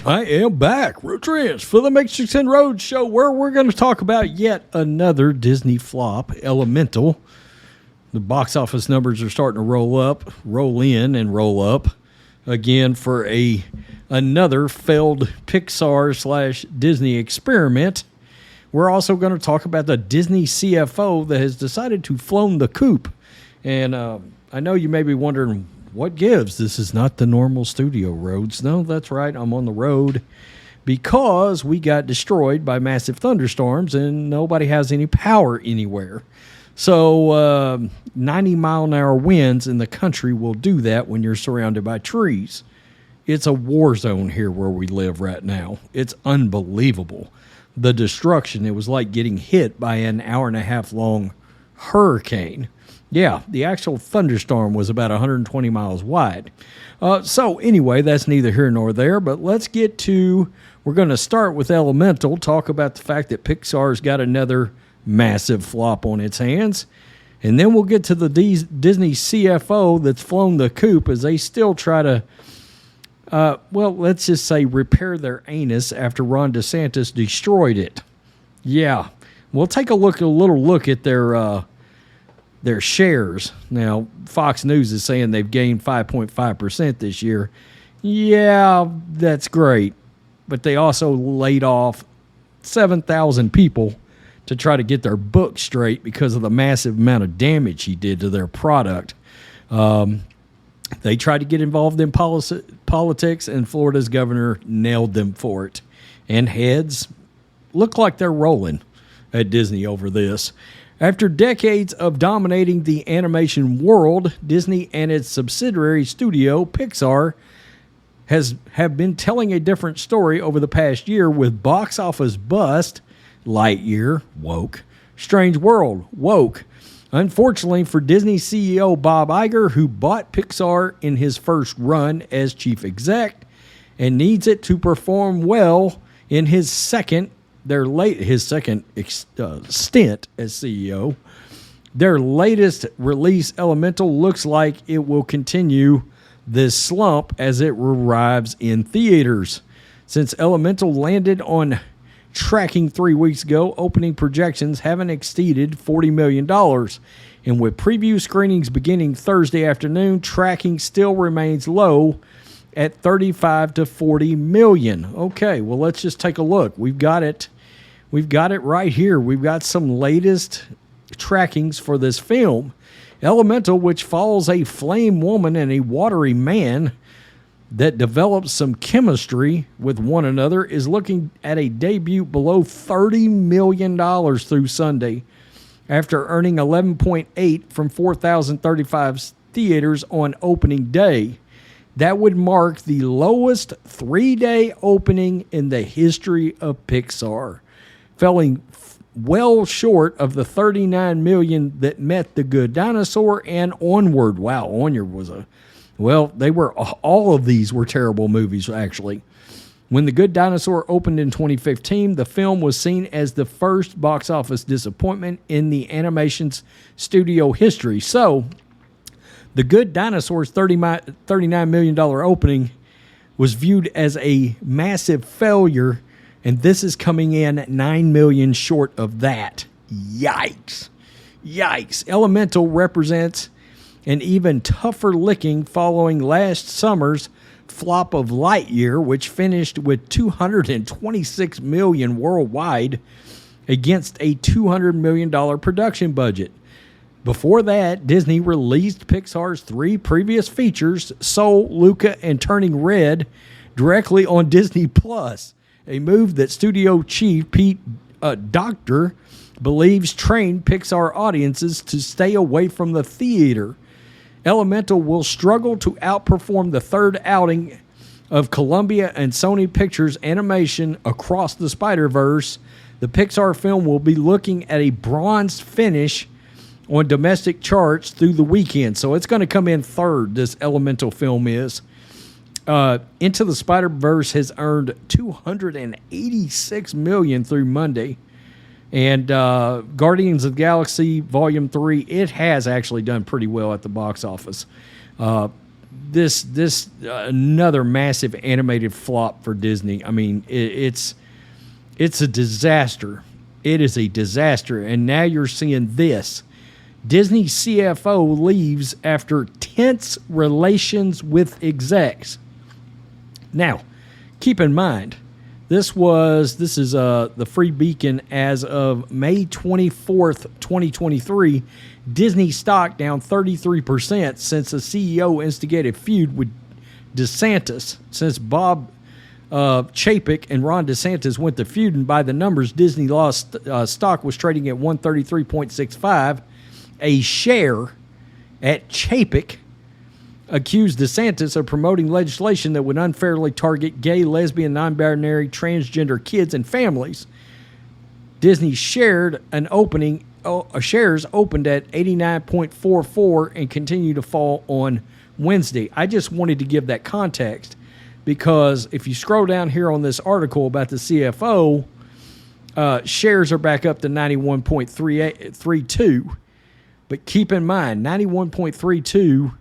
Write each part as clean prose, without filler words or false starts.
I am back, Rhodes, for the Matrixx and Rhodes show, where we're going to talk about yet another Disney flop, Elemental. The box office numbers are starting to roll in and roll up again for another failed Pixar / Disney experiment. We're also going to talk about the Disney CFO that has decided to flown the coop. And I know you may be wondering, what gives? This is not the normal studio, Rhodes. No, that's right. I'm on the road because we got destroyed by massive thunderstorms and nobody has any power anywhere. So 90-mile-an-hour winds in the country will do that when you're surrounded by trees. It's a war zone here where we live right now. It's unbelievable. The destruction, it was like getting hit by an hour-and-a-half-long hurricane. Yeah, the actual thunderstorm was about 120 miles wide. So anyway, that's neither here nor there, but let's get to, we're going to start with Elemental, talk about the fact that Pixar's got another massive flop on its hands, and then we'll get to the Disney CFO that's flown the coop as they still try to, let's just say repair their anus after Ron DeSantis destroyed it. Yeah, we'll take a little look at their shares. Now, Fox News is saying they've gained 5.5% this year. Yeah, that's great. But they also laid off 7,000 people to try to get their book straight because of the massive amount of damage he did to their product. They tried to get involved in politics, and Florida's governor nailed them for it. And heads look like they're rolling at Disney over this. After decades of dominating the animation world, Disney and its subsidiary studio, Pixar, have been telling a different story over the past year with box office bust, Lightyear, woke, Strange World, woke. Unfortunately for Disney CEO Bob Iger, who bought Pixar in his first run as chief exec and needs it to perform well in his second stint as CEO, their latest release, Elemental, looks like it will continue this slump as it arrives in theaters. Since Elemental landed on tracking 3 weeks ago, opening projections haven't exceeded $40 million. And with preview screenings beginning Thursday afternoon, tracking still remains low at 35 to 40 million. Okay, well, let's just take a look. We've got it right here. We've got some latest trackings for this film. Elemental, which follows a flame woman and a watery man that develops some chemistry with one another, is looking at a debut below $30 million through Sunday after earning 11.8 from 4,035 theaters on opening day. That would mark the lowest 3-day opening in the history of Pixar, falling well short of the 39 million that met The Good Dinosaur and Onward. Wow, Onward was all of these were terrible movies, actually. When The Good Dinosaur opened in 2015, the film was seen as the first box office disappointment in the animation's studio history. So, The Good Dinosaur's $39 million opening was viewed as a massive failure, and this is coming in at $9 million short of that. Yikes. Elemental represents an even tougher licking following last summer's flop of Lightyear, which finished with $226 million worldwide against a $200 million production budget. Before that, Disney released Pixar's 3 previous features, Soul, Luca, and Turning Red, directly on Disney+, a move that studio chief Pete Docter believes trained Pixar audiences to stay away from the theater. Elemental will struggle to outperform the third outing of Columbia and Sony Pictures Animation Across the Spider-Verse. The Pixar film will be looking at a bronze finish on domestic charts through the weekend. So it's going to come in third, this Elemental film is. Into the Spider-Verse has earned $286 million through Monday. And Guardians of the Galaxy Volume 3, it has actually done pretty well at the box office. this another massive animated flop for Disney. I mean, it's a disaster. It is a disaster. And now you're seeing this. Disney CFO leaves after tense relations with execs. Now, keep in mind, this is the Free Beacon as of May 24th, 2023. Disney stock down 33% since the CEO instigated feud with DeSantis. Since Bob Chapek and Ron DeSantis went to feud, and by the numbers, Disney lost stock was trading at 133.65. A share at Chapek accused DeSantis of promoting legislation that would unfairly target gay, lesbian, non-binary, transgender kids and families. Disney shares opened at 89.44 and continue to fall on Wednesday. I just wanted to give that context because if you scroll down here on this article about the CFO, shares are back up to 91.32. But keep in mind, 91.32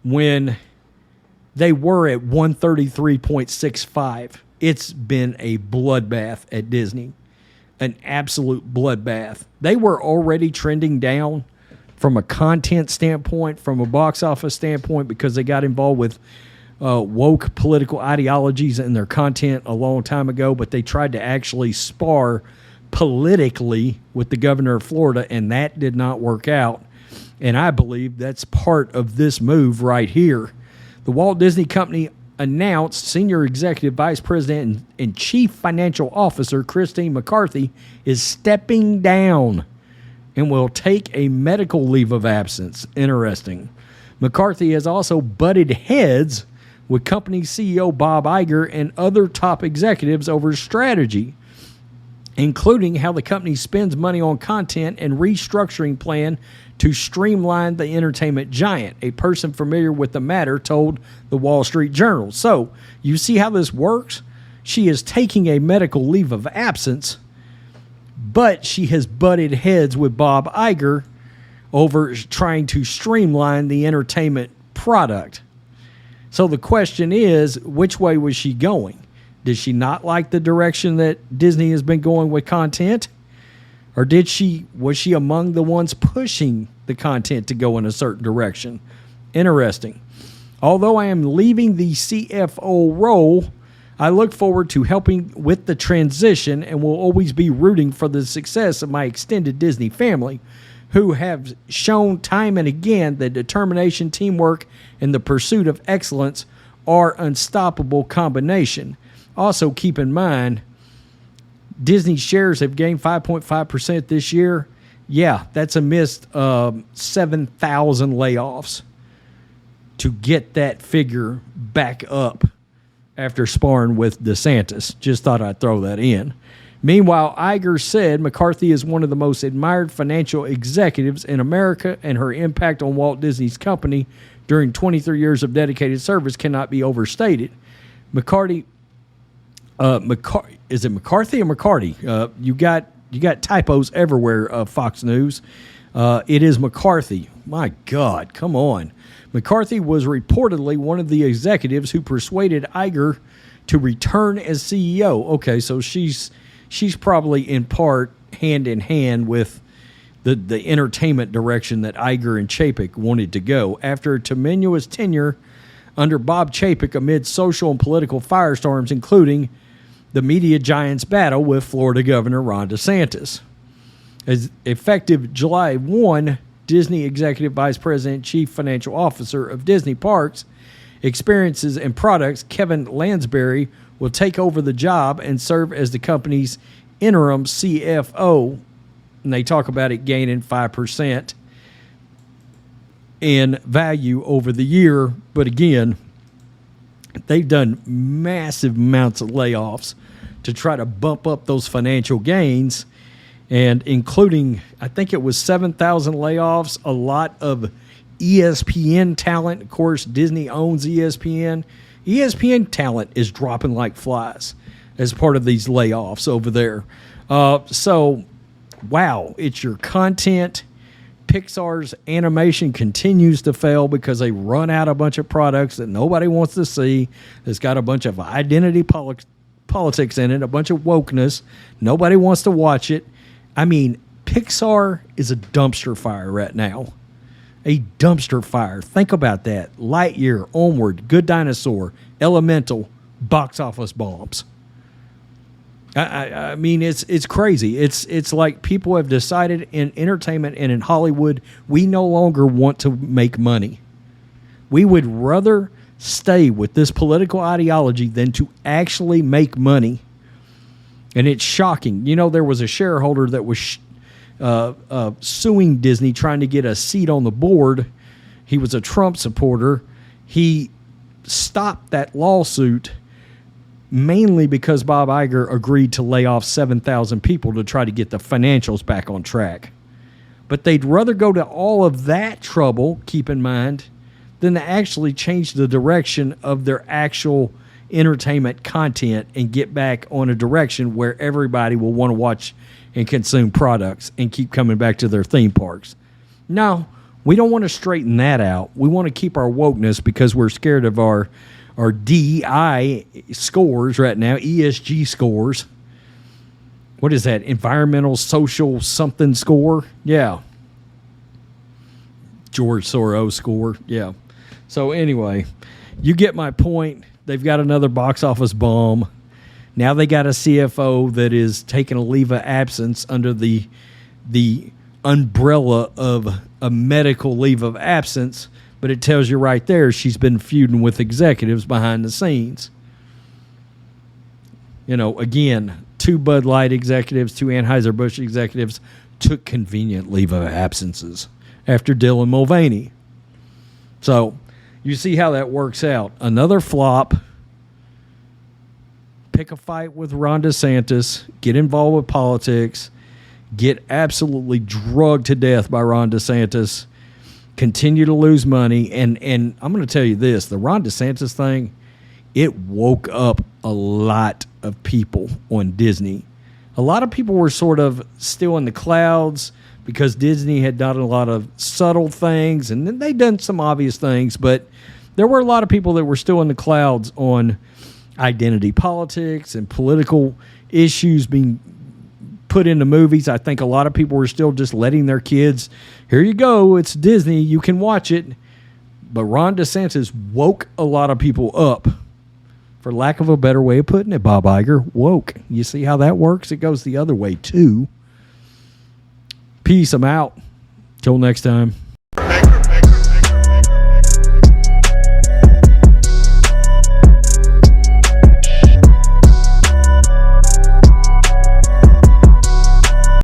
when they were at 133.65. It's been a bloodbath at Disney, an absolute bloodbath. They were already trending down from a content standpoint, from a box office standpoint, because they got involved with woke political ideologies in their content a long time ago, but they tried to actually spar politically with the governor of Florida, and that did not work out. And I believe that's part of this move right here. The Walt Disney Company announced Senior Executive Vice President and Chief Financial Officer Christine McCarthy is stepping down and will take a medical leave of absence. Interesting. McCarthy has also butted heads with company CEO Bob Iger and other top executives over strategy, including how the company spends money on content and restructuring plan to streamline the entertainment giant. A person familiar with the matter told the Wall Street Journal. So, you see how this works? She is taking a medical leave of absence, but she has butted heads with Bob Iger over trying to streamline the entertainment product. So the question is, which way was she going? Did she not like the direction that Disney has been going with content? Or was she among the ones pushing the content to go in a certain direction? Interesting. Although I am leaving the CFO role, I look forward to helping with the transition and will always be rooting for the success of my extended Disney family, who have shown time and again that determination, teamwork, and the pursuit of excellence are unstoppable combination. Also, keep in mind, Disney shares have gained 5.5% this year. Yeah, that's amidst 7,000 layoffs to get that figure back up after sparring with DeSantis. Just thought I'd throw that in. Meanwhile, Iger said McCarthy is one of the most admired financial executives in America, and her impact on Walt Disney's company during 23 years of dedicated service cannot be overstated. Is it McCarthy or McCarty? You got typos everywhere, Fox News. It is McCarthy. My God, come on. McCarthy was reportedly one of the executives who persuaded Iger to return as CEO. Okay, so she's probably in part hand in hand with the entertainment direction that Iger and Chapek wanted to go. After a tumultuous tenure under Bob Chapek amid social and political firestorms, including the media giant's battle with Florida Governor Ron DeSantis. As effective July 1, Disney Executive Vice President, Chief Financial Officer of Disney Parks, Experiences and Products, Kevin Lansbury, will take over the job and serve as the company's interim CFO. And they talk about it gaining 5% in value over the year. But again, they've done massive amounts of layoffs to try to bump up those financial gains, and including, I think it was 7,000 layoffs, a lot of ESPN talent. Of course, Disney owns ESPN. ESPN talent is dropping like flies as part of these layoffs over there. So, wow, it's your content, Pixar's animation continues to fail because they run out a bunch of products that nobody wants to see. It's got a bunch of identity politics in it, a bunch of wokeness. Nobody wants to watch it. I mean, Pixar is a dumpster fire right now. A dumpster fire. Think about that. Lightyear, Onward, Good Dinosaur, Elemental, box office bombs. I mean, it's crazy. It's like people have decided in entertainment and in Hollywood, we no longer want to make money. We would rather stay with this political ideology than to actually make money. And it's shocking. You know, there was a shareholder that was suing Disney, trying to get a seat on the board. He was a Trump supporter. He stopped that lawsuit mainly because Bob Iger agreed to lay off 7,000 people to try to get the financials back on track. But they'd rather go to all of that trouble, keep in mind, than to actually change the direction of their actual entertainment content and get back on a direction where everybody will want to watch and consume products and keep coming back to their theme parks. No, we don't want to straighten that out. We want to keep our wokeness because we're scared of our DEI scores right now, ESG scores. What is that? Environmental, social, something score? Yeah. George Soros score. Yeah. So anyway, you get my point. They've got another box office bomb. Now they got a CFO that is taking a leave of absence under the umbrella of a medical leave of absence. But it tells you right there she's been feuding with executives behind the scenes. You know, again, 2 Bud Light executives, 2 Anheuser-Busch executives took convenient leave of absences after Dylan Mulvaney. So you see how that works out. Another flop. Pick a fight with Ron DeSantis. Get involved with politics. Get absolutely drugged to death by Ron DeSantis. Continue to lose money. And I'm going to tell you this. The Ron DeSantis thing, it woke up a lot of people on Disney. A lot of people were sort of still in the clouds because Disney had done a lot of subtle things. And then they'd done some obvious things. But there were a lot of people that were still in the clouds on identity politics and political issues being put into movies. I think a lot of people were still just letting their kids, here you go, it's Disney, you can watch it. But Ron DeSantis woke a lot of people up. For lack of a better way of putting it, Bob Iger, woke. You see how that works? It goes the other way too. Peace, I'm out. Till next time.